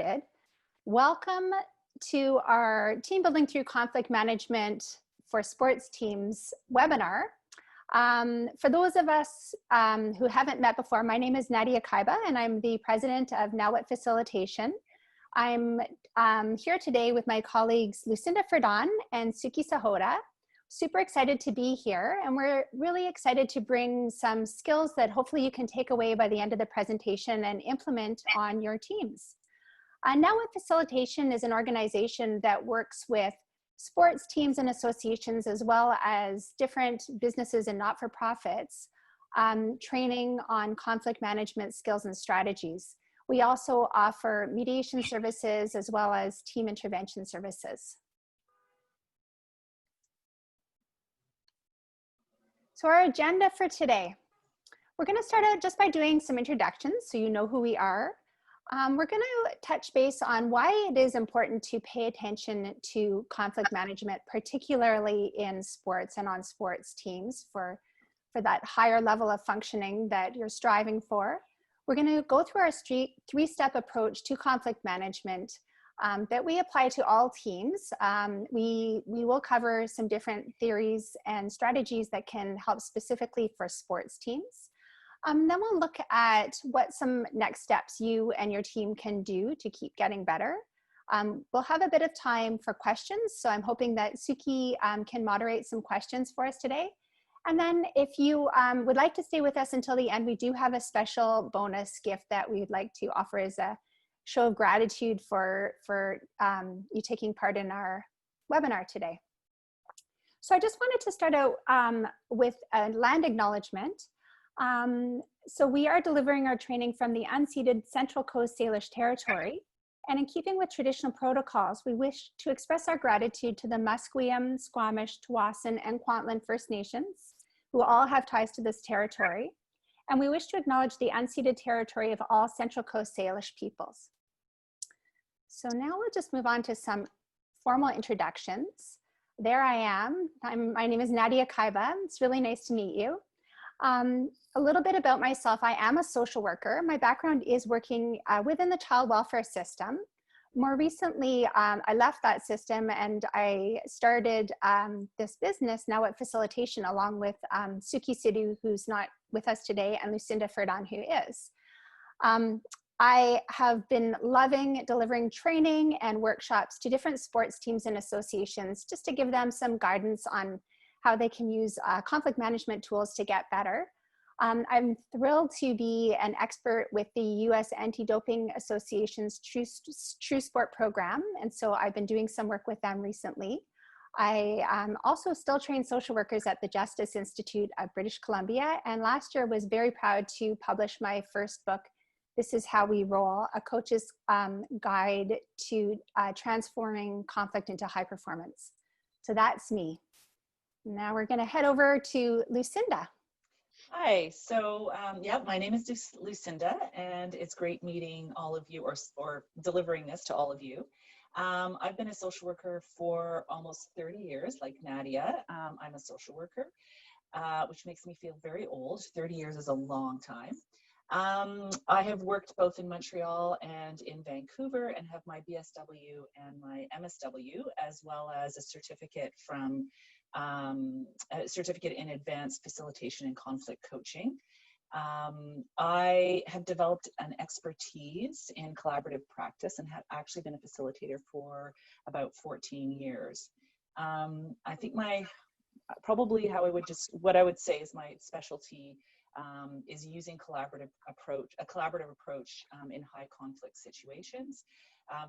started. Welcome to our Team Building Through Conflict Management for Sports Teams webinar. For those of us who haven't met before, my name is Nadia Kaiba and I'm the president of Now What Facilitation. I'm here today with my colleagues Lucinda and Sookie. Super excited to be here, and we're really excited to bring some skills that hopefully you can take away by the end of the presentation and implement on your teams. Now What Facilitation is an organization that works with sports teams and associations as well as different businesses and not-for-profits, training on conflict management skills and strategies. We also offer mediation services as well as team intervention services. So our agenda for today, we're going to start out just by doing some introductions so you know who we are. We're going to touch base on why it is important to pay attention to conflict management, particularly in sports and on sports teams for that higher level of functioning that you're striving for. We're going to go through our three-step approach to conflict management that we apply to all teams. We will cover some different theories and strategies that can help specifically for sports teams. Then we'll look at what some next steps you and your team can do to keep getting better. We'll have a bit of time for questions, so I'm hoping that Sookie can moderate some questions for us today. And then if you would like to stay with us until the end, we do have a special bonus gift that we'd like to offer as a show of gratitude for you taking part in our webinar today. So I just wanted to start out with a land acknowledgement. So we are delivering our training from the unceded Central Coast Salish Territory. And in keeping with traditional protocols, we wish to express our gratitude to the Musqueam, Squamish, Tsawwassen, and Kwantlen First Nations, who all have ties to this territory. And we wish to acknowledge the unceded territory of all Central Coast Salish peoples. So now we'll just move on to some formal introductions. There I am. My name is Nadia Kaiba. It's really nice to meet you. A little bit about myself. I am a social worker. My background is working within the child welfare system. More recently, I left that system and I started this business, Now What Facilitation, along with Sookie Sidhu, who's not with us today, and Lucinda, who is. I have been loving delivering training and workshops to different sports teams and associations just to give them some guidance on how they can use conflict management tools to get better. I'm thrilled to be an expert with the US Anti-Doping Association's True Sport program, and so I've been doing some work with them recently. I also still train social workers at the Justice Institute of British Columbia, and last year was very proud to publish my first book, This Is How We Roll, a coach's guide to transforming conflict into high performance. So that's me. Now we're going to head over to Lucinda. Hi, so yeah, my name is Lucinda, and it's great meeting all of you or delivering this to all of you. I've been a social worker for almost 30 years, like Nadia. I'm a social worker, which makes me feel very old. 30 years is a long time. I have worked both in Montreal and in Vancouver and have my BSW and my MSW, as well as a certificate from a certificate in advanced facilitation and conflict coaching. I have developed an expertise in collaborative practice and have actually been a facilitator for about 14 years. I think what I would say is my specialty is using a collaborative approach in high conflict situations,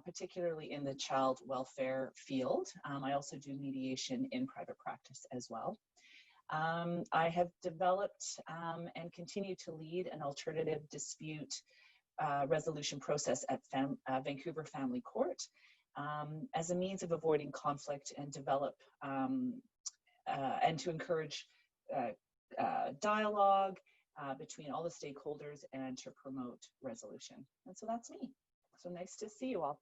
particularly in the child welfare field. I also do mediation in private practice as well. I have developed and continue to lead an alternative dispute resolution process at Vancouver Family Court as a means of avoiding conflict and develop and to encourage dialogue between all the stakeholders and to promote resolution. And so that's me. So nice to see you all.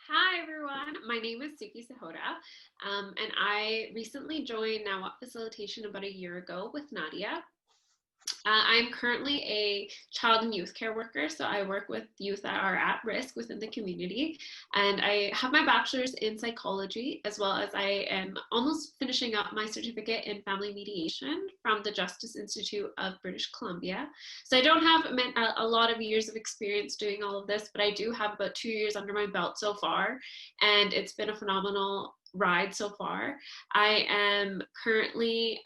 Hi everyone, my name is Sookie, and I recently joined Now What Facilitation about a year ago with Nadia. I'm currently a child and youth care worker, so I work with youth that are at risk within the community. And I have my bachelor's in psychology, as well as I am almost finishing up my certificate in family mediation from the Justice Institute of British Columbia. So I don't have a lot of years of experience doing all of this, but I do have about 2 years under my belt so far, and it's been a phenomenal ride so far. I am currently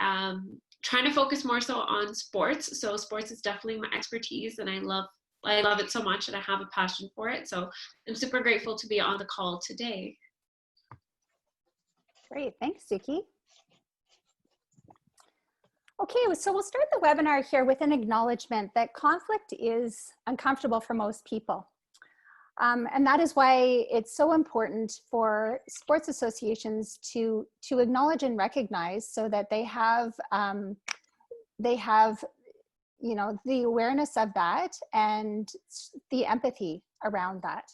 trying to focus more so on sports. So sports is definitely my expertise, and I love it so much, and I have a passion for it. So I'm super grateful to be on the call today. Great, thanks, Sookie. Okay, so we'll start the webinar here with an acknowledgement that conflict is uncomfortable for most people. And that is why it's so important for sports associations to acknowledge and recognize, so that they have you know, the awareness of that and the empathy around that.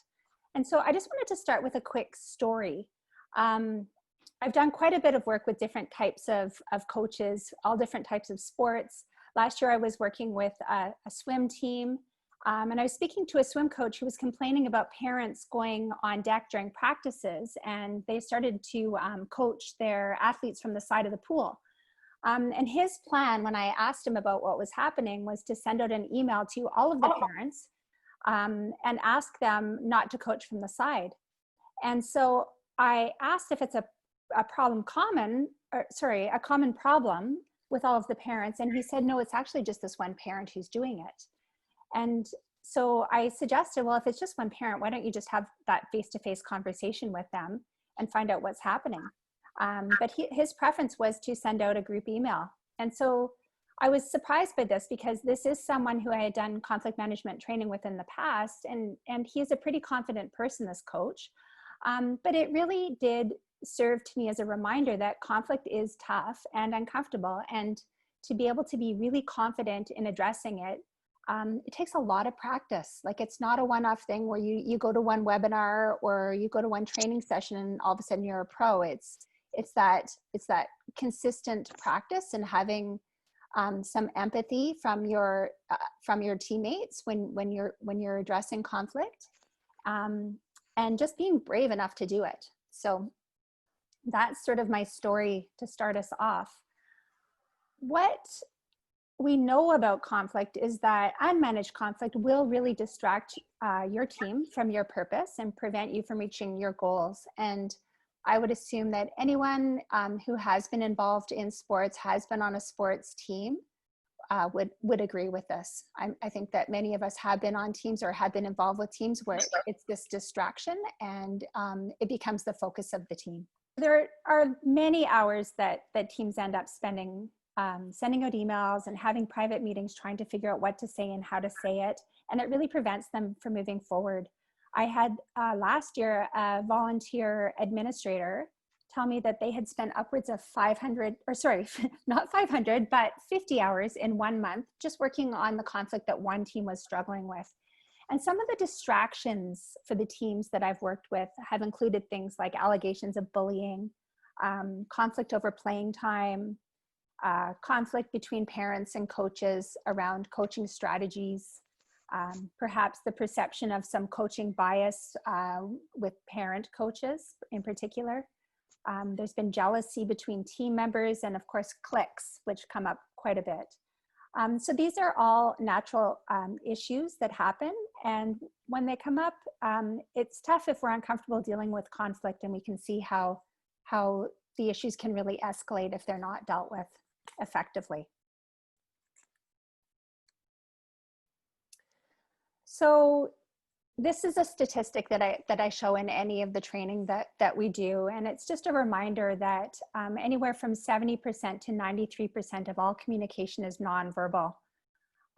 And so I just wanted to start with a quick story. I've done quite a bit of work with different types of coaches, all different types of sports. Last year I was working with a swim team. And I was speaking to a swim coach who was complaining about parents going on deck during practices, and they started to coach their athletes from the side of the pool. And his plan, when I asked him about what was happening, was to send out an email to all of the parents and ask them not to coach from the side. And so I asked if it's a common problem with all of the parents, and he said, no, it's actually just this one parent who's doing it. And so I suggested, well, if it's just one parent, why don't you just have that face-to-face conversation with them and find out what's happening? But his preference was to send out a group email. And so I was surprised by this, because this is someone who I had done conflict management training with in the past, and he's a pretty confident person, this coach. But it really did serve to me as a reminder that conflict is tough and uncomfortable, and to be able to be really confident in addressing it, it takes a lot of practice. Like, it's not a one-off thing where you go to one webinar or you go to one training session and all of a sudden you're a pro. It's that consistent practice, and having some empathy from your teammates when you're addressing conflict, and just being brave enough to do it. So that's sort of my story to start us off. What we know about conflict is that unmanaged conflict will really distract your team from your purpose and prevent you from reaching your goals. And I would assume that anyone who has been involved in sports, has been on a sports team, would agree with this. I think that many of us have been on teams or have been involved with teams where it's this distraction, and it becomes the focus of the team. There are many hours that teams end up spending sending out emails and having private meetings, trying to figure out what to say and how to say it. And it really prevents them from moving forward. I had last year a volunteer administrator tell me that they had spent upwards of 50 hours in 1 month just working on the conflict that one team was struggling with. And some of the distractions for the teams that I've worked with have included things like allegations of bullying, conflict over playing time, conflict between parents and coaches around coaching strategies, perhaps the perception of some coaching bias with parent coaches in particular. There's been jealousy between team members, and of course cliques, which come up quite a bit. So these are all natural issues that happen, and when they come up, it's tough if we're uncomfortable dealing with conflict, and we can see how the issues can really escalate if they're not dealt with effectively. So this is a statistic that I show in any of the training that we do, and it's just a reminder that anywhere from 70% to 93% of all communication is nonverbal.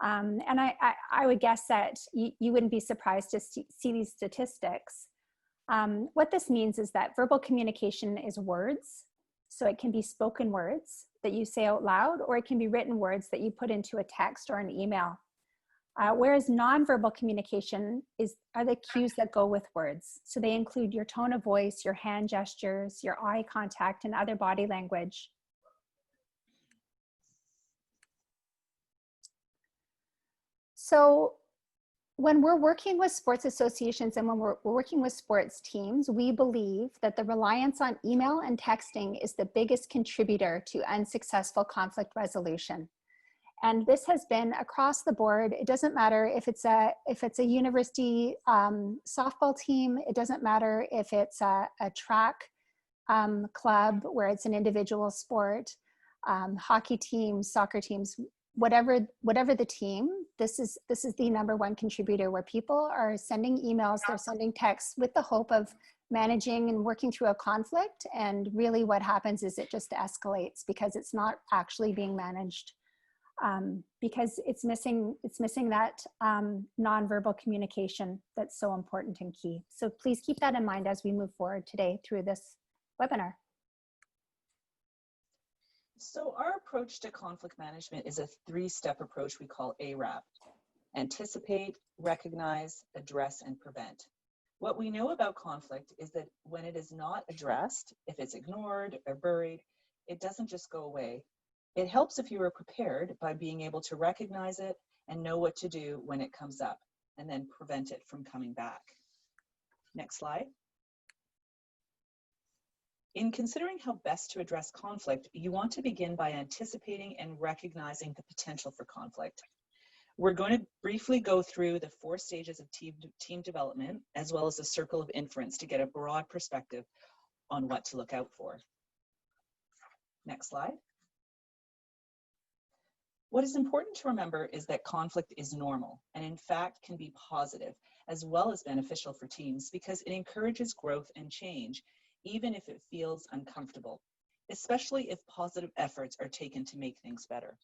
And I would guess that you wouldn't be surprised to see these statistics. What this means is that verbal communication is words, so it can be spoken words that you say out loud, or it can be written words that you put into a text or an email. Whereas nonverbal communication are the cues that go with words. So they include your tone of voice, your hand gestures, your eye contact, and other body language. So when we're working with sports associations and when we're working with sports teams, we believe that the reliance on email and texting is the biggest contributor to unsuccessful conflict resolution. And this has been across the board. It doesn't matter if it's a university softball team. It doesn't matter if it's a track club where it's an individual sport, hockey teams, soccer teams, whatever the team, this is the number one contributor, where people are sending emails, they're sending texts with the hope of managing and working through a conflict. And really what happens is it just escalates because it's not actually being managed, because it's missing that nonverbal communication that's so important and key. So please keep that in mind as we move forward today through this webinar. So our approach to conflict management is a three-step approach we call ARAP: anticipate, recognize, address, and prevent. What we know about conflict is that when it is not addressed, if it's ignored or buried, it doesn't just go away. It helps if you are prepared by being able to recognize it and know what to do when it comes up, and then prevent it from coming back. Next slide. In considering how best to address conflict, you want to begin by anticipating and recognizing the potential for conflict. We're going to briefly go through the 4 stages of team development, as well as the Circle of Inference, to get a broad perspective on what to look out for. Next slide. What is important to remember is that conflict is normal and in fact can be positive as well as beneficial for teams, because it encourages growth and change, even if it feels uncomfortable, especially if positive efforts are taken to make things better.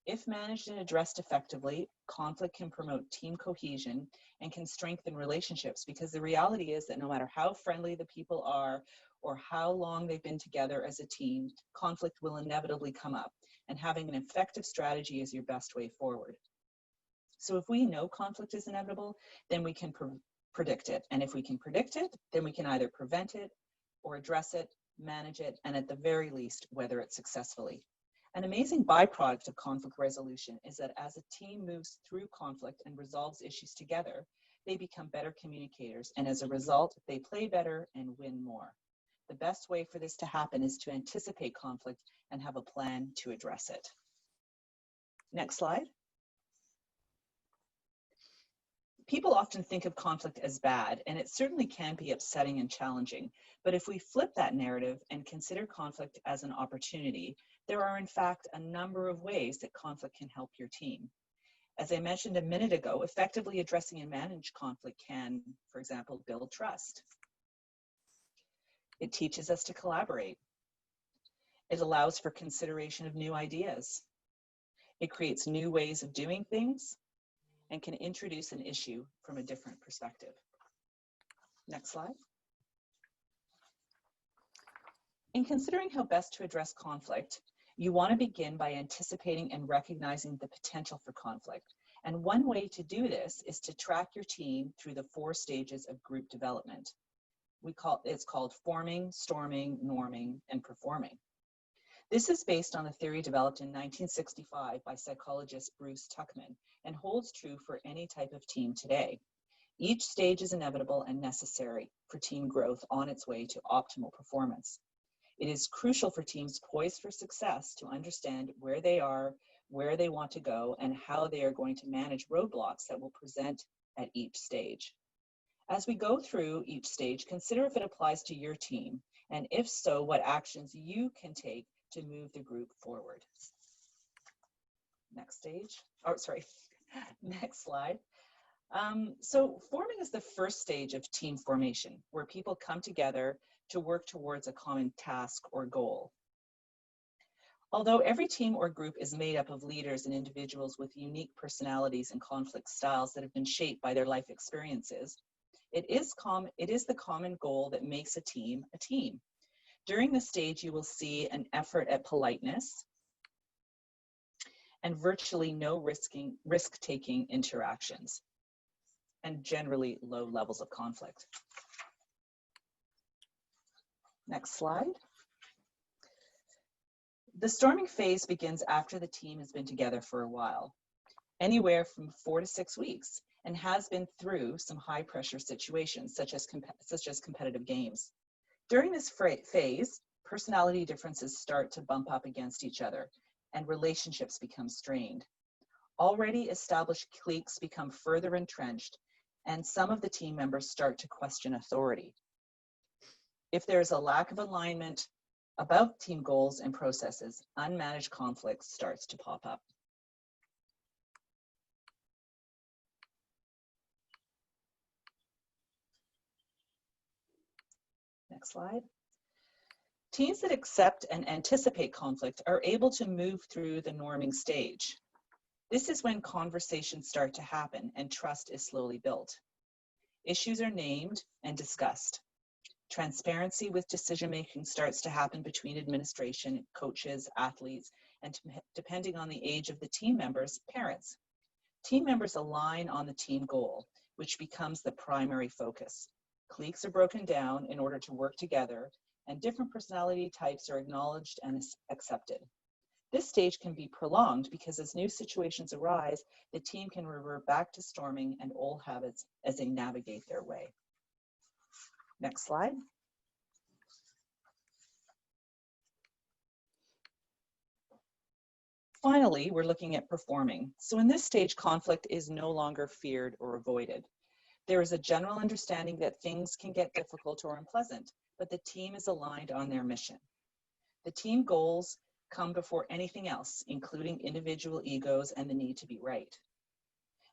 If managed and addressed effectively, conflict can promote team cohesion and can strengthen relationships, because the reality is that no matter how friendly the people are or how long they've been together as a team, conflict will inevitably come up, and having an effective strategy is your best way forward. So if we know conflict is inevitable, then we can predict it. And if we can predict it, then we can either prevent it or address it, manage it, and at the very least, weather it successfully. An amazing byproduct of conflict resolution is that as a team moves through conflict and resolves issues together, they become better communicators, and as a result, they play better and win more. The best way for this to happen is to anticipate conflict and have a plan to address it. Next slide. People often think of conflict as bad, and it certainly can be upsetting and challenging. But if we flip that narrative and consider conflict as an opportunity, there are in fact a number of ways that conflict can help your team. As I mentioned a minute ago, effectively addressing and manage conflict can, for example, build trust. It teaches us to collaborate. It allows for consideration of new ideas. It creates new ways of doing things and can introduce an issue from a different perspective. Next slide. In considering how best to address conflict, you want to begin by anticipating and recognizing the potential for conflict. And one way to do this is to track your team through the 4 stages of group development. It's called forming, storming, norming, and performing. This is based on a theory developed in 1965 by psychologist Bruce Tuckman and holds true for any type of team today. Each stage is inevitable and necessary for team growth on its way to optimal performance. It is crucial for teams poised for success to understand where they are, where they want to go, and how they are going to manage roadblocks that will present at each stage. As we go through each stage, consider if it applies to your team, and if so, what actions you can take to move the group forward. Next slide. So forming is the first stage of team formation, where people come together to work towards a common task or goal. Although every team or group is made up of leaders and individuals with unique personalities and conflict styles that have been shaped by their life experiences, it is the common goal that makes a team a team. During this stage, you will see an effort at politeness and virtually no risk-taking interactions, and generally low levels of conflict. Next slide. The storming phase begins after the team has been together for a while. anywhere from 4 to 6 weeks, and has been through some high pressure situations, such as competitive games. During this phase, personality differences start to bump up against each other, and relationships become strained. Already established cliques become further entrenched, and some of the team members start to question authority. If there's a lack of alignment about team goals and processes, unmanaged conflict starts to pop up. Next slide. Teams that accept and anticipate conflict are able to move through the norming stage. This is when conversations start to happen and trust is slowly built. Issues are named and discussed. Transparency with decision-making starts to happen between administration, coaches, athletes, and depending on the age of the team members, parents. Team members align on the team goal, which becomes the primary focus. Cliques are broken down in order to work together, and different personality types are acknowledged and accepted. This stage can be prolonged because as new situations arise, the team can revert back to storming and old habits as they navigate their way. Next slide. Finally, we're looking at performing. So in this stage, conflict is no longer feared or avoided. There is a general understanding that things can get difficult or unpleasant, but the team is aligned on their mission. The team goals come before anything else, including individual egos and the need to be right.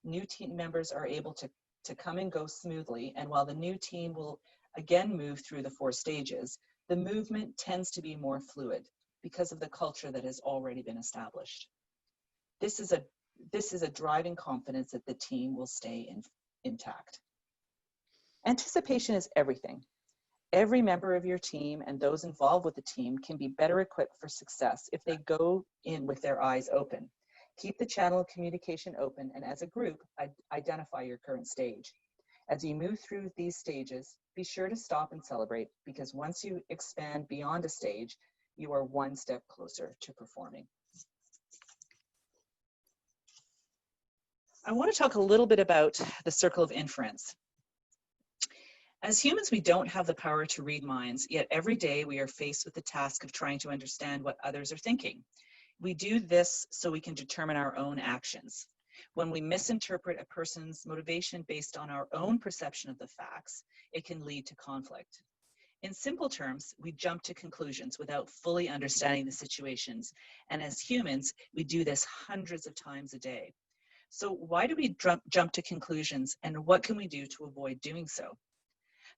New team members are able to come and go smoothly, and while the new team will again move through the 4 stages, the movement tends to be more fluid because of the culture that has already been established. This is a driving confidence that the team will stay intact. Anticipation is everything. Every member of your team and those involved with the team can be better equipped for success if they go in with their eyes open. Keep the channel of communication open, and as a group, identify your current stage. As you move through these stages, be sure to stop and celebrate, because once you expand beyond a stage, you are one step closer to performing. I want to talk a little bit about the circle of inference. As humans, we don't have the power to read minds, yet every day we are faced with the task of trying to understand what others are thinking. We do this so we can determine our own actions. When we misinterpret a person's motivation based on our own perception of the facts, it can lead to conflict. In simple terms, we jump to conclusions without fully understanding the situations, and as humans, we do this hundreds of times a day. So why do we jump to conclusions, and what can we do to avoid doing so?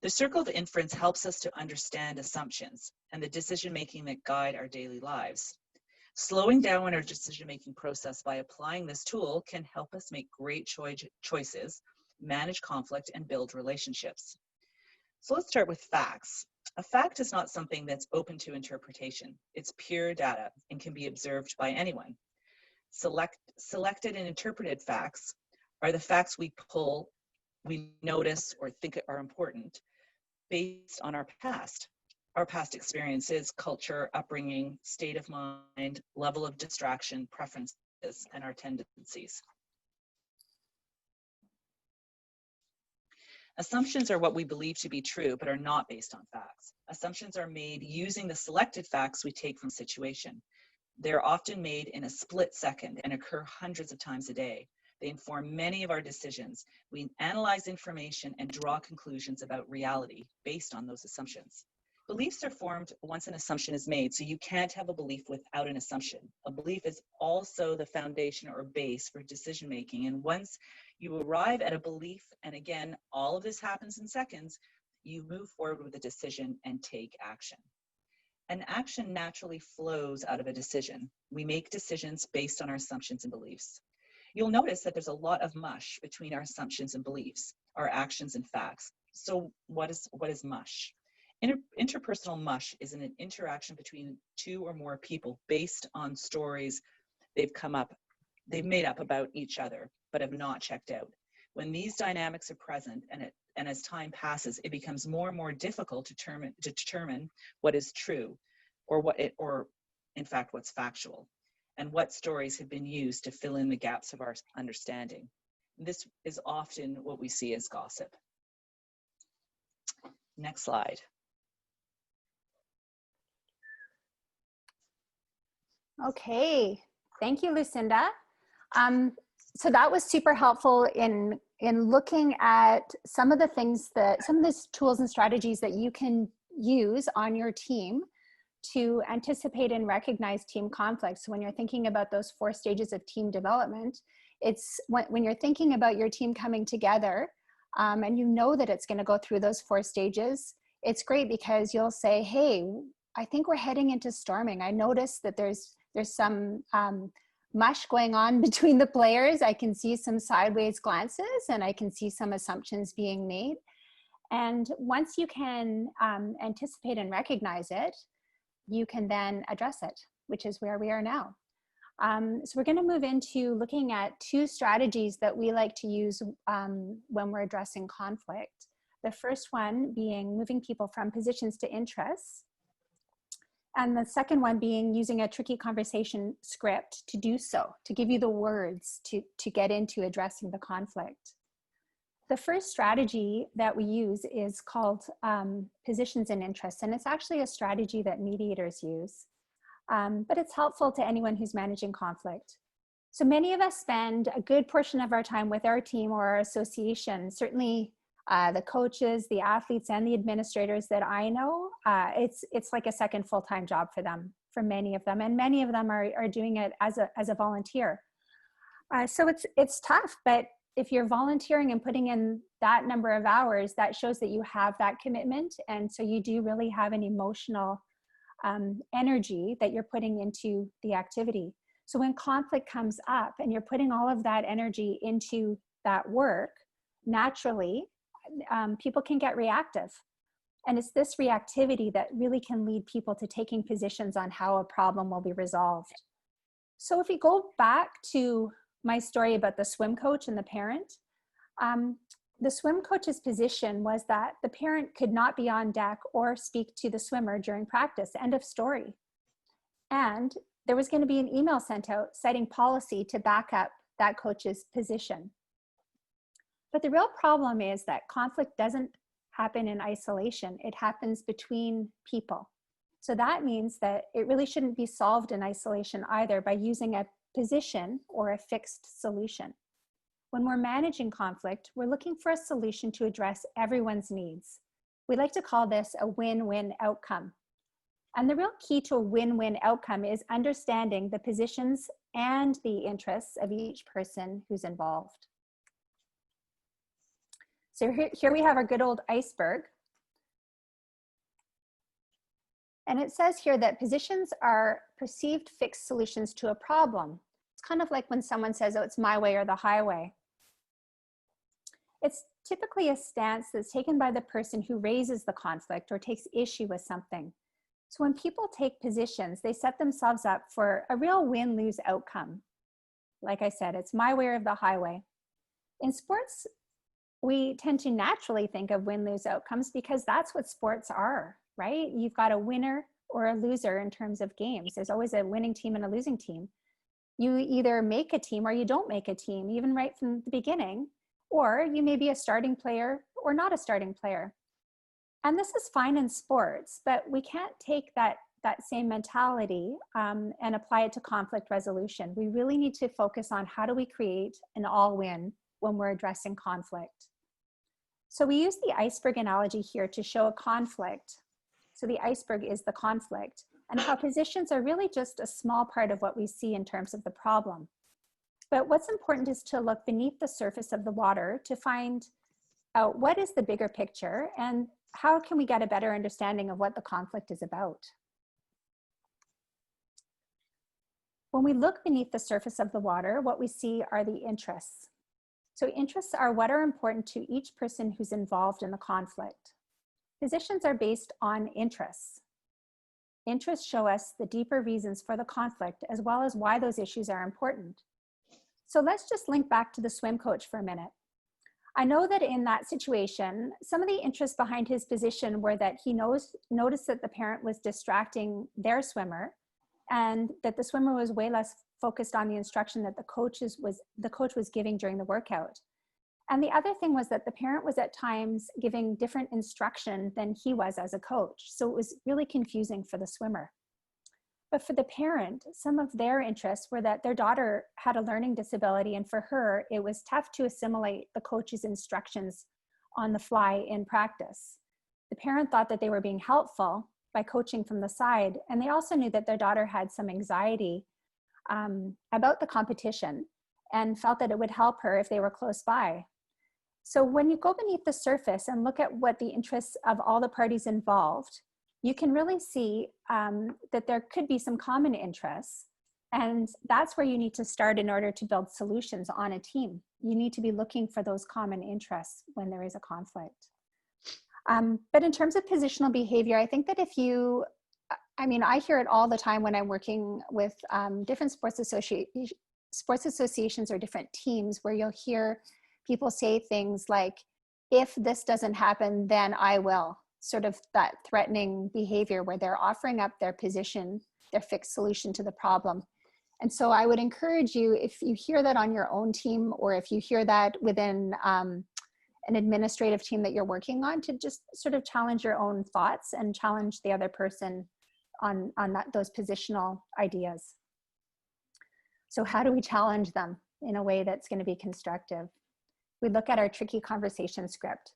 The circle of inference helps us to understand assumptions and the decision-making that guide our daily lives. Slowing down our decision-making process by applying this tool can help us make great choices, manage conflict, and build relationships. So let's start with facts. A fact is not something that's open to interpretation. It's pure data and can be observed by anyone. Selected and interpreted facts are the facts we notice or think are important based on our past experiences, culture, upbringing, state of mind, level of distraction, preferences, and our tendencies. Assumptions are what we believe to be true, but are not based on facts. Assumptions are made using the selected facts we take from situation. They're often made in a split second and occur hundreds of times a day. They inform many of our decisions. We analyze information and draw conclusions about reality based on those assumptions. Beliefs are formed once an assumption is made, so you can't have a belief without an assumption. A belief is also the foundation or base for decision making, and once you arrive at a belief, and again, all of this happens in seconds, you move forward with a decision and take action. An action naturally flows out of a decision. We make decisions based on our assumptions and beliefs. You'll notice that there's a lot of mush between our assumptions and beliefs, our actions and facts. So what is mush? Interpersonal mush is an interaction between 2 or more people based on stories they've made up about each other, but have not checked out. When these dynamics are present and as time passes, it becomes more and more difficult to determine what is true or in fact what's factual. and what stories have been used to fill in the gaps of our understanding. This is often what we see as gossip. Next slide. Okay, thank you, Lucinda. So that was super helpful in looking at some of the things that, some of the tools and strategies that you can use on your team to anticipate and recognize team conflicts. So when you're thinking about those 4 stages of team development, it's when you're thinking about your team coming together, and you know that it's going to go through those 4 stages, it's great because you'll say, hey, I think we're heading into storming. I noticed that there's some mush going on between the players. I can see some sideways glances and I can see some assumptions being made. And once you can anticipate and recognize it, you can then address it, which is where we are now. So we're going to move into looking at 2 strategies that we like to use when we're addressing conflict. The first one being moving people from positions to interests. And the second one being using a tricky conversation script to do so, to give you the words to get into addressing the conflict. The first strategy that we use is called positions and interests, and it's actually a strategy that mediators use, but it's helpful to anyone who's managing conflict. So many of us spend a good portion of our time with our team or our association. Certainly the coaches, the athletes, and the administrators that I know, it's like a second full-time job for them, for many of them, and many of them are doing it as a volunteer. So it's tough, but if you're volunteering and putting in that number of hours, that shows that you have that commitment, and so you do really have an emotional energy that you're putting into the activity. So when conflict comes up and you're putting all of that energy into that work, naturally, people can get reactive. And it's this reactivity that really can lead people to taking positions on how a problem will be resolved. So if we go back to my story about the swim coach and the parent, the swim coach's position was that the parent could not be on deck or speak to the swimmer during practice, end of story. And there was going to be an email sent out citing policy to back up that coach's position. But the real problem is that conflict doesn't happen in isolation. It happens between people. So that means that it really shouldn't be solved in isolation either by using a position or a fixed solution. When we're managing conflict, we're looking for a solution to address everyone's needs. We like to call this a win-win outcome. And the real key to a win-win outcome is understanding the positions and the interests of each person who's involved. So here we have our good old iceberg. And it says here that positions are perceived fixed solutions to a problem. It's kind of like when someone says, oh, it's my way or the highway. It's typically a stance that's taken by the person who raises the conflict or takes issue with something. So when people take positions, they set themselves up for a real win-lose outcome. Like I said, it's my way or the highway. In sports, we tend to naturally think of win-lose outcomes because that's what sports are, right? You've got a winner or a loser in terms of games. There's always a winning team and a losing team. You either make a team or you don't make a team, even right from the beginning, or you may be a starting player or not a starting player. And this is fine in sports, but we can't take that same mentality and apply it to conflict resolution. We really need to focus on how do we create an all-win when we're addressing conflict. So we use the iceberg analogy here to show a conflict. So the iceberg is the conflict, and how positions are really just a small part of what we see in terms of the problem. But what's important is to look beneath the surface of the water to find out what is the bigger picture and how can we get a better understanding of what the conflict is about. When we look beneath the surface of the water, what we see are the interests. So interests are what are important to each person who's involved in the conflict. Positions are based on interests. Interests show us the deeper reasons for the conflict as well as why those issues are important. So let's just link back to the swim coach for a minute. I know that in that situation, some of the interests behind his position were that he noticed that the parent was distracting their swimmer and that the swimmer was way less focused on the instruction that the coach was giving during the workout. And the other thing was that the parent was at times giving different instruction than he was as a coach. So it was really confusing for the swimmer. But for the parent, some of their interests were that their daughter had a learning disability, and for her, it was tough to assimilate the coach's instructions on the fly in practice. The parent thought that they were being helpful by coaching from the side, and they also knew that their daughter had some anxiety about the competition and felt that it would help her if they were close by. So when you go beneath the surface and look at what the interests of all the parties involved, you can really see that there could be some common interests. And that's where you need to start in order to build solutions on a team. You need to be looking for those common interests when there is a conflict. But in terms of positional behavior, I think that I hear it all the time when I'm working with different sports associations or different teams, where you'll hear people say things like, if this doesn't happen, then I will. Sort of that threatening behavior where they're offering up their position, their fixed solution to the problem. And so I would encourage you, if you hear that on your own team, or if you hear that within an administrative team that you're working on, to just sort of challenge your own thoughts and challenge the other person on those positional ideas. So how do we challenge them in a way that's going to be constructive? We look at our tricky conversation script.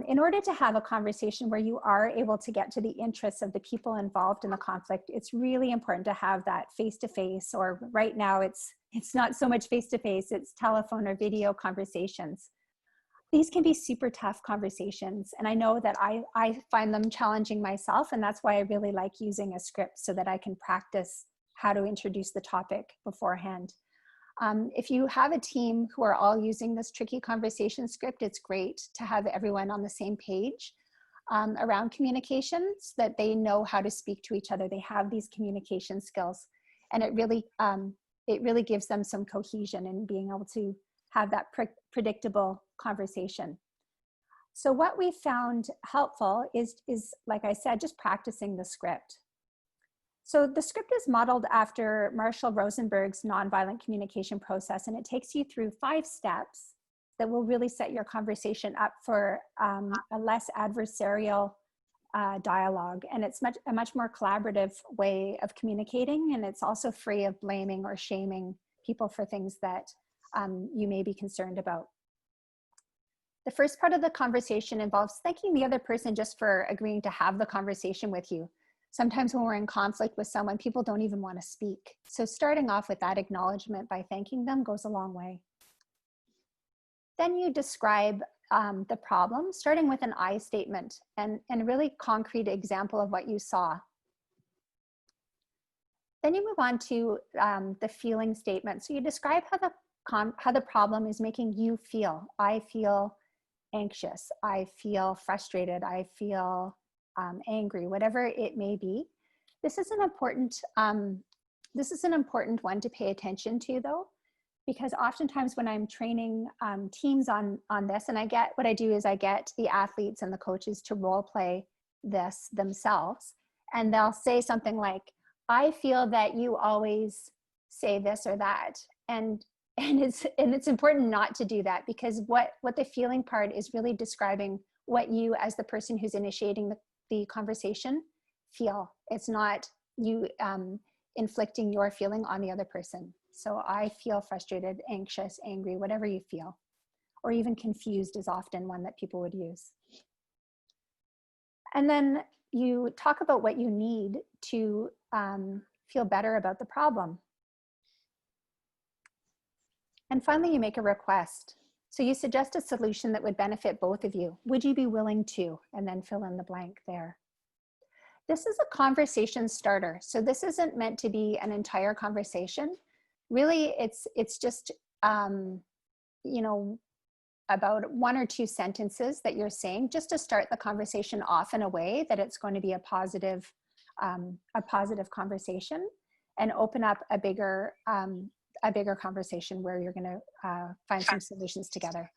In order to have a conversation where you are able to get to the interests of the people involved in the conflict, it's really important to have that face-to-face, or right now it's not so much face-to-face, it's telephone or video conversations. These can be super tough conversations, and I know that I find them challenging myself, and that's why I really like using a script, so that I can practice how to introduce the topic beforehand. If you have a team who are all using this tricky conversation script, it's great to have everyone on the same page around communication, so that they know how to speak to each other. They have these communication skills, and it really gives them some cohesion in being able to have that predictable conversation. So what we found helpful is, like I said, just practicing the script. So the script is modeled after Marshall Rosenberg's nonviolent communication process, and it takes you through 5 steps that will really set your conversation up for a less adversarial dialogue. And it's a much more collaborative way of communicating, and it's also free of blaming or shaming people for things that you may be concerned about. The first part of the conversation involves thanking the other person just for agreeing to have the conversation with you. Sometimes when we're in conflict with someone, people don't even want to speak. So starting off with that acknowledgement by thanking them goes a long way. Then you describe the problem, starting with an I statement and a really concrete example of what you saw. Then you move on to the feeling statement. So you describe how the problem is making you feel. I feel anxious. I feel frustrated. I feel angry, whatever it may be. This is an important one to pay attention to, though, because oftentimes when I'm training teams on this, and I get the athletes and the coaches to role play this themselves, and they'll say something like, I feel that you always say this or that, and it's important not to do that, because what the feeling part is really describing what you, as the person who's initiating the conversation, feel. It's not you inflicting your feeling on the other person. So I feel frustrated, anxious, angry, whatever you feel, or even confused is often one that people would use. And then you talk about what you need to feel better about the problem. And finally, you make a request. So you suggest a solution that would benefit both of you. Would you be willing to? And then fill in the blank there. This is a conversation starter. So this isn't meant to be an entire conversation. Really, it's just, about 1 or 2 sentences that you're saying, just to start the conversation off in a way that it's going to be a positive conversation, and open up a bigger conversation where you're going to find some solutions together.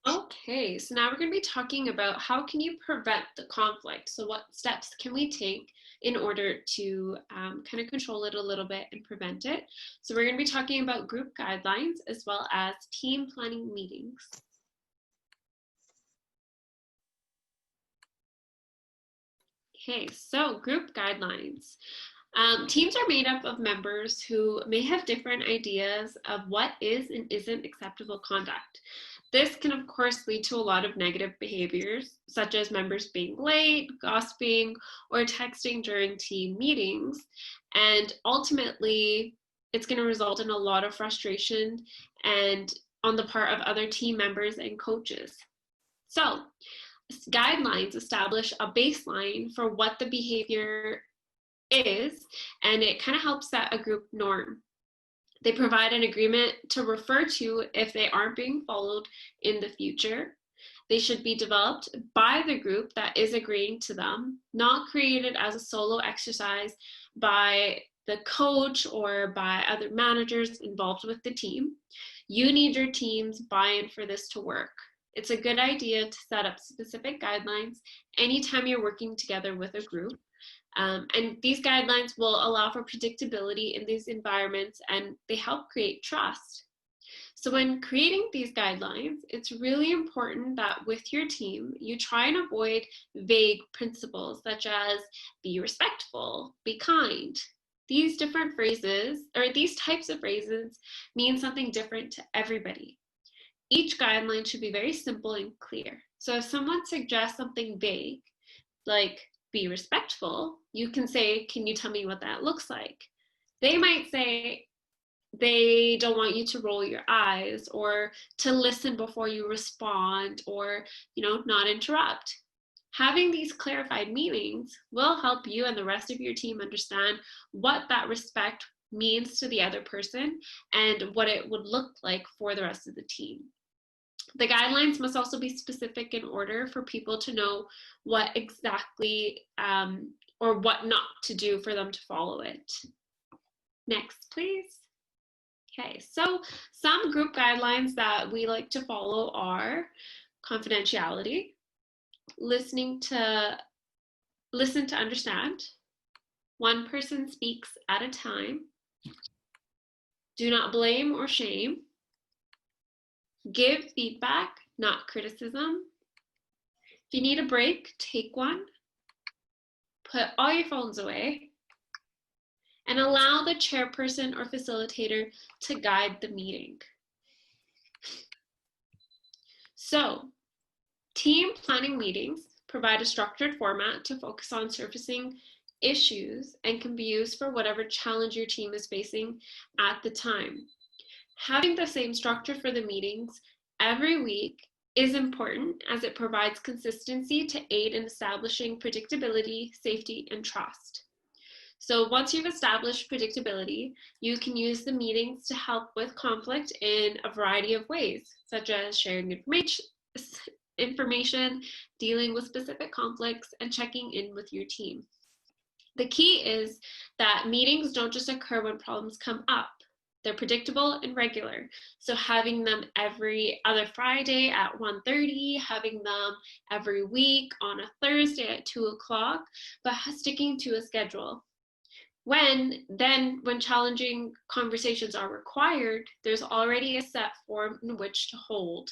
Okay, so now we're going to be talking about how can you prevent the conflict. So what steps can we take in order to kind of control it a little bit and prevent it. So we're going to be talking about group guidelines as well as team planning meetings. Okay, so group guidelines. Teams are made up of members who may have different ideas of what is and isn't acceptable conduct. This can, of course, lead to a lot of negative behaviors, such as members being late, gossiping, or texting during team meetings. And ultimately, it's going to result in a lot of frustration and on the part of other team members and coaches. So, guidelines establish a baseline for what the behavior is, and it kind of helps set a group norm. They provide an agreement to refer to if they aren't being followed in the future. They should be developed by the group that is agreeing to them, not created as a solo exercise by the coach or by other managers involved with the team. You need your team's buy-in for this to work. It's a good idea to set up specific guidelines anytime you're working together with a group. And these guidelines will allow for predictability in these environments, and they help create trust. So when creating these guidelines, it's really important that with your team, you try and avoid vague principles such as be respectful, be kind. These different phrases, or these types of phrases, mean something different to everybody. Each guideline should be very simple and clear. So if someone suggests something vague, like be respectful, you can say, can you tell me what that looks like? They might say they don't want you to roll your eyes or to listen before you respond or, not interrupt. Having these clarified meanings will help you and the rest of your team understand what that respect means to the other person and what it would look like for the rest of the team. The guidelines must also be specific in order for people to know what exactly or what not to do for them to follow it. Next, please. Okay, so some group guidelines that we like to follow are confidentiality, listen to understand, one person speaks at a time, do not blame or shame, give feedback, not criticism. If you need a break, take one. Put all your phones away. And allow the chairperson or facilitator to guide the meeting. So, team planning meetings provide a structured format to focus on surfacing issues and can be used for whatever challenge your team is facing at the time. Having the same structure for the meetings every week is important as it provides consistency to aid in establishing predictability, safety, and trust. So once you've established predictability, you can use the meetings to help with conflict in a variety of ways, such as sharing information, dealing with specific conflicts, and checking in with your team. The key is that meetings don't just occur when problems come up. They're predictable and regular. So having them every other Friday at 1:30, having them every week on a Thursday at 2 o'clock, but sticking to a schedule. When challenging conversations are required, there's already a set form in which to hold.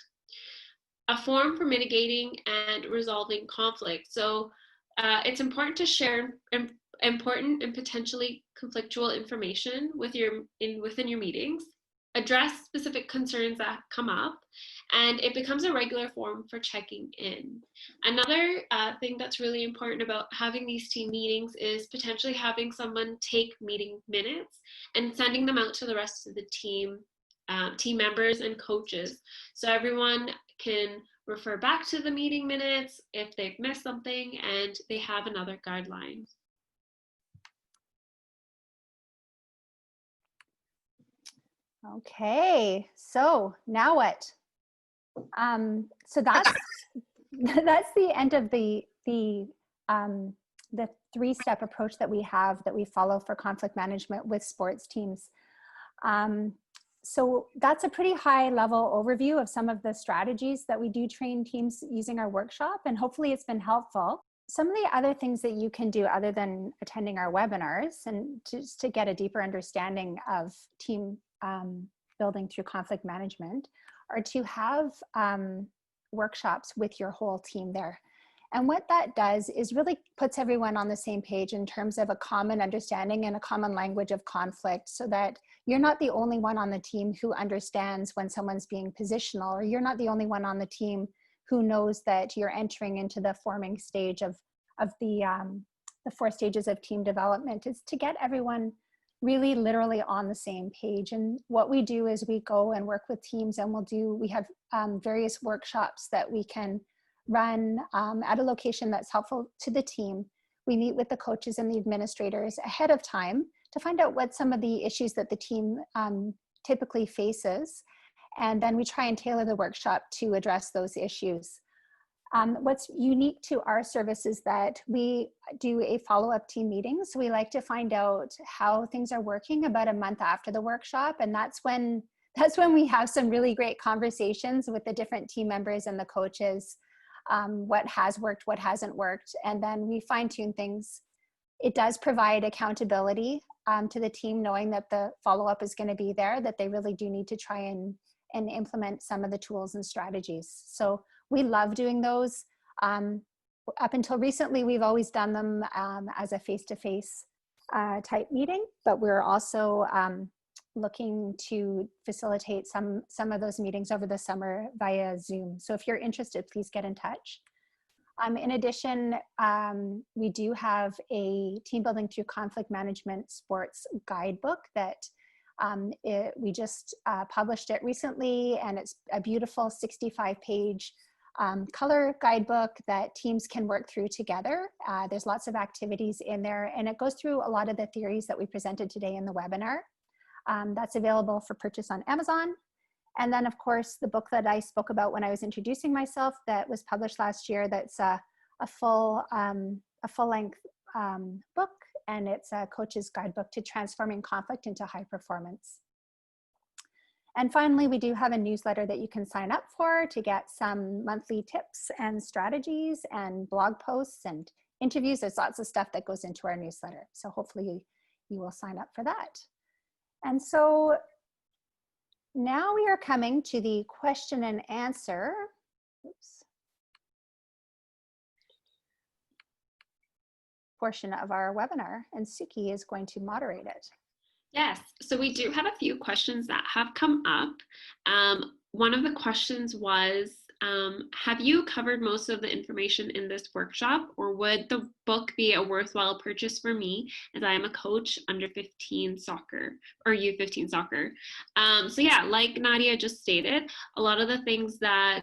A forum for mitigating and resolving conflict. So it's important to share important and potentially conflictual information within your meetings, address specific concerns that come up, and it becomes a regular forum for checking in. Another thing that's really important about having these team meetings is potentially having someone take meeting minutes and sending them out to the rest of the team members and coaches, so everyone can refer back to the meeting minutes if they've missed something and they have another guideline. Okay, so now what? So that's the end of the three-step approach that we follow for conflict management with sports teams. So that's a pretty high level overview of some of the strategies that we do train teams using our workshop, and hopefully it's been helpful. some of the other things that you can do other than attending our webinars and just to get a deeper understanding of team building through conflict management are to have workshops with your whole team there. And what that does is really puts everyone on the same page in terms of a common understanding and a common language of conflict, so that you're not the only one on the team who understands when someone's being positional, or you're not the only one on the team who knows that you're entering into the forming stage of the 4 stages of team development. Is to get everyone really literally on the same page. And what we do is we go and work with teams, and we have various workshops that we can run at a location that's helpful to the team. We meet with the coaches and the administrators ahead of time to find out what some of the issues that the team typically faces. And then we try and tailor the workshop to address those issues. What's unique to our service is that we do a follow-up team meeting. So we like to find out how things are working about a month after the workshop. And that's when we have some really great conversations with the different team members and the coaches. What has worked, what hasn't worked, and then we fine-tune things. It does provide accountability to the team, knowing that the follow-up is going to be there, that they really do need to try and implement some of the tools and strategies. So we love doing those. Up until recently, we've always done them as a face-to-face type meeting, but we're also looking to facilitate some of those meetings over the summer via Zoom. So if you're interested, please get in touch. In addition, we do have a team building through conflict management sports guidebook that we just published it recently, and it's a beautiful 65-page color guidebook that teams can work through together. There's lots of activities in there, and it goes through a lot of the theories that we presented today in the webinar. That's available for purchase on Amazon. And then, of course, the book that I spoke about when I was introducing myself that was published last year, that's a full-length book, and it's a coach's guidebook to transforming conflict into high performance. And finally, we do have a newsletter that you can sign up for to get some monthly tips and strategies and blog posts and interviews. There's lots of stuff that goes into our newsletter. So hopefully you will sign up for that. And so now we are coming to the question and answer. Oops. Portion of our webinar, and Sookie is going to moderate it. Yes, so we do have a few questions that have come up. One of the questions was, have you covered most of the information in this workshop, or would the book be a worthwhile purchase for me, as I am a coach under 15 soccer or U15 soccer? So yeah, like Nadia just stated, a lot of the things that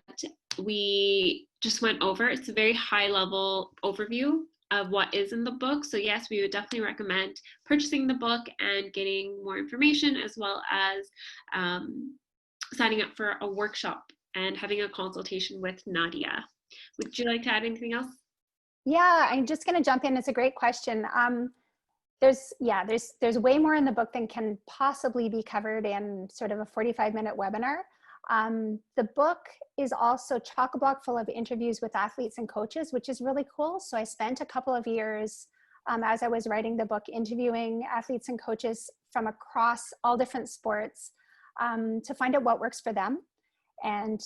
we just went over, it's a very high level overview of what is in the book. So yes, we would definitely recommend purchasing the book and getting more information, as well as signing up for a workshop and having a consultation with Nadia. Would you like to add anything else? Yeah, I'm just going to jump in. It's a great question. There's way more in the book than can possibly be covered in sort of a 45-minute webinar. The book is also chock-a-block full of interviews with athletes and coaches, which is really cool. So I spent a couple of years as I was writing the book interviewing athletes and coaches from across all different sports to find out what works for them, and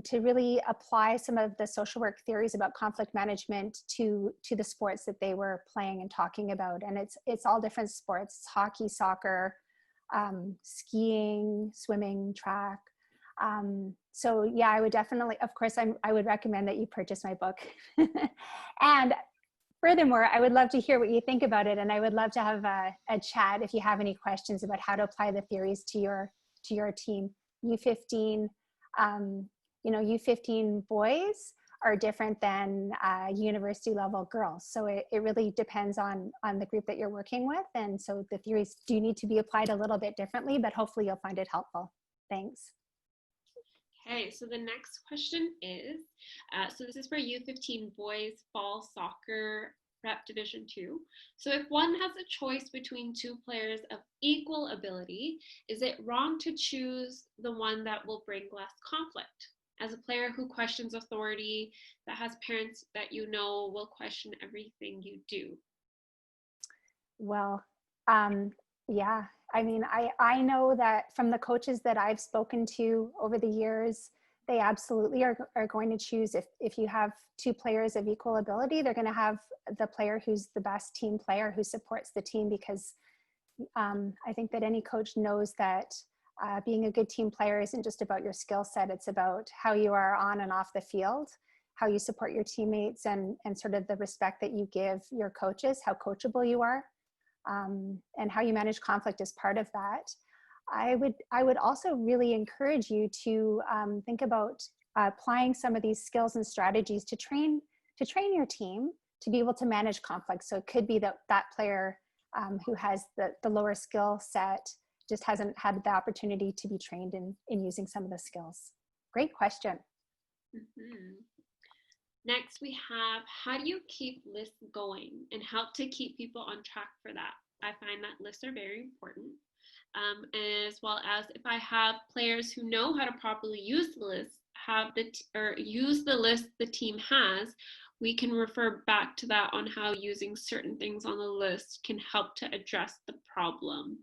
to really apply some of the social work theories about conflict management to the sports that they were playing and talking about. And it's all different sports: hockey, soccer, skiing, swimming, track. So yeah, I would definitely, of course, I would recommend that you purchase my book. And furthermore, I would love to hear what you think about it, and I would love to have a chat if you have any questions about how to apply the theories to your team. U15, U15 boys are different than university level girls. So it really depends on the group that you're working with. And so the theories do need to be applied a little bit differently, but hopefully you'll find it helpful. Thanks. Okay, so the next question is, so this is for U15 boys fall soccer prep division 2. So if one has a choice between 2 players of equal ability, is it wrong to choose the one that will bring less conflict? As a player who questions authority, that has parents that you know will question everything you do? Well, yeah, I mean, I know that from the coaches that I've spoken to over the years, they absolutely are going to choose, if you have two players of equal ability, they're going to have the player who's the best team player, who supports the team, because I think that any coach knows that being a good team player isn't just about your skill set, it's about how you are on and off the field, how you support your teammates, and sort of the respect that you give your coaches, how coachable you are. And how you manage conflict is part of that. I would also really encourage you to think about applying some of these skills and strategies to train your team to be able to manage conflict. So it could be that player who has the lower skill set just hasn't had the opportunity to be trained in using some of the skills. Great question. Mm-hmm. Next, we have, how do you keep lists going and help to keep people on track for that? I find that lists are very important. As well as if I have players who know how to properly use the list, use the list the team has, we can refer back to that on how using certain things on the list can help to address the problem.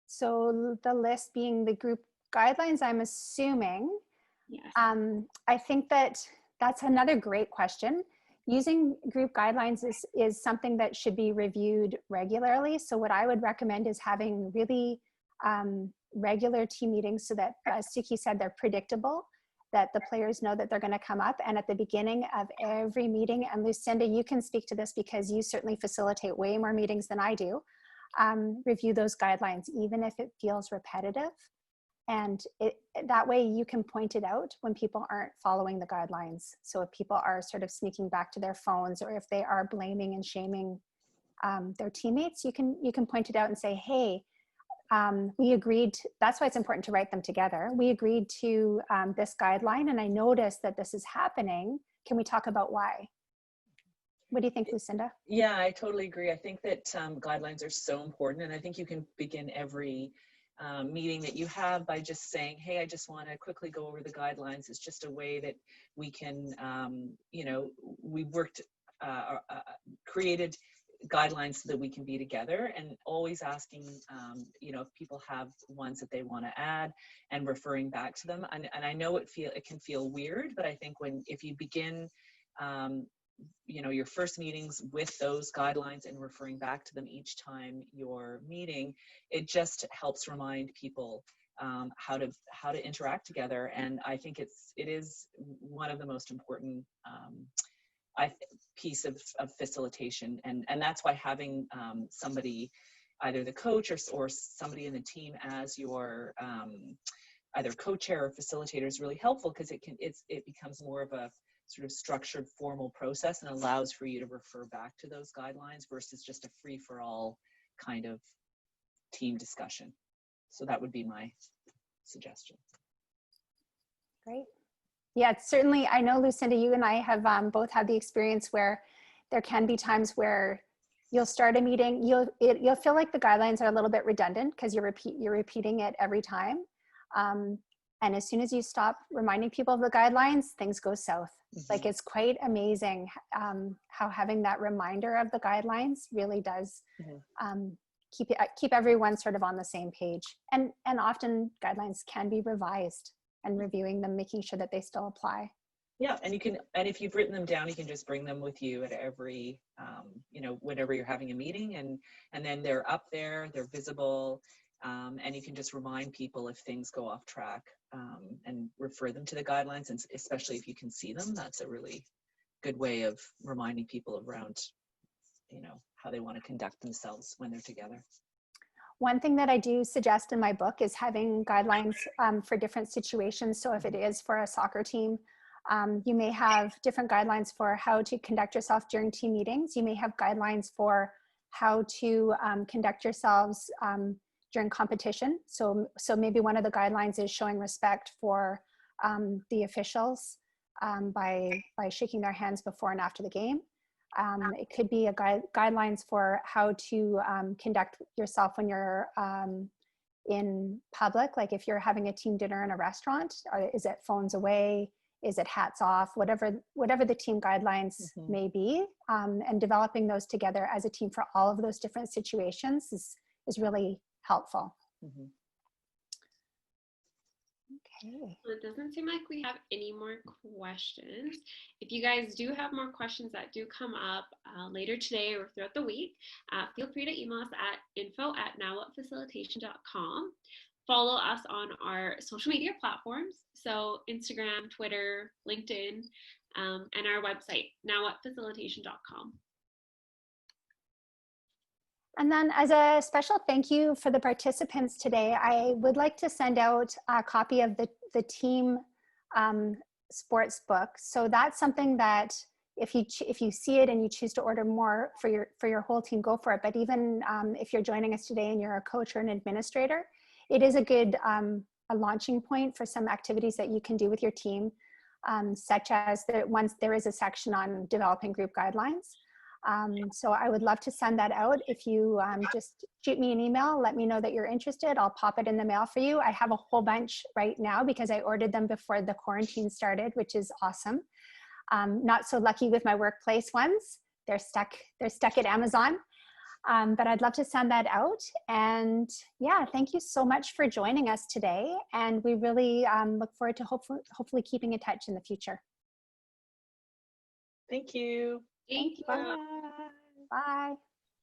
So the list being the group guidelines, I'm assuming. Yes. I think that's another great question. Using group guidelines is something that should be reviewed regularly. So what I would recommend is having really regular team meetings so that, as Sookie said, they're predictable, that the players know that they're going to come up. And at the beginning of every meeting, and Lucinda, you can speak to this because you certainly facilitate way more meetings than I do, review those guidelines, even if it feels repetitive. And that way you can point it out when people aren't following the guidelines. So if people are sort of sneaking back to their phones, or if they are blaming and shaming their teammates, you can point it out and say, hey, we agreed, that's why it's important to write them together. We agreed to this guideline, and I noticed that this is happening. Can we talk about why? What do you think, Lucinda? Yeah, I totally agree. I think that guidelines are so important, and I think you can begin every meeting that you have by just saying, hey, I just want to quickly go over the guidelines. It's just a way that we can, we created guidelines so that we can be together, and always asking, if people have ones that they want to add and referring back to them. And I know it can feel weird, but I think if you begin, your first meetings with those guidelines and referring back to them each time you're meeting, it just helps remind people how to interact together. And I think it is one of the most important piece of facilitation, and that's why having somebody, either the coach or somebody in the team as your either co-chair or facilitator is really helpful, because it becomes more of a sort of structured, formal process, and allows for you to refer back to those guidelines versus just a free-for-all kind of team discussion. So that would be my suggestion. Great. Yeah, it's certainly, I know, Lucinda, you and I have both had the experience where there can be times where you'll start a meeting, you'll feel like the guidelines are a little bit redundant because you're repeating it every time. And as soon as you stop reminding people of the guidelines, things go south. Mm-hmm. Like, it's quite amazing how having that reminder of the guidelines really does keep everyone sort of on the same page. And often guidelines can be revised, and reviewing them, making sure that they still apply. Yeah, and if you've written them down, you can just bring them with you at every, whenever you're having a meeting, and then they're up there, they're visible, and you can just remind people if things go off track, and refer them to the guidelines, and especially if you can see them, that's a really good way of reminding people around, how they want to conduct themselves when they're together. One thing that I do suggest in my book is having guidelines for different situations. So if it is for a soccer team, you may have different guidelines for how to conduct yourself during team meetings. You may have guidelines for how to conduct yourselves during competition. So maybe one of the guidelines is showing respect for the officials by shaking their hands before and after the game. It could be guidelines for how to conduct yourself when you're in public, like if you're having a team dinner in a restaurant, or is it phones away? Is it hats off? Whatever the team guidelines may be, and developing those together as a team for all of those different situations is really helpful. Okay. Well, it doesn't seem like we have any more questions. If you guys do have more questions that do come up later today or throughout the week, feel free to email us at info@nowwhatfacilitation.com. Follow us on our social media platforms, so Instagram, Twitter, LinkedIn, and our website, nowwhatfacilitation.com. And then as a special thank you for the participants today, I would like to send out a copy of the team sports book. So that's something that if you see it and you choose to order more for your whole team, go for it. But even if you're joining us today and you're a coach or an administrator, it is a good a launching point for some activities that you can do with your team, such as once there is a section on developing group guidelines. So I would love to send that out. If you just shoot me an email, let me know that you're interested. I'll pop it in the mail for you. I have a whole bunch right now because I ordered them before the quarantine started, which is awesome. Not so lucky with my workplace ones. They're stuck at Amazon. But I'd love to send that out. And yeah, thank you so much for joining us today. And we really look forward to hopefully keeping in touch in the future. Thank you. Thank you. Bye. Bye.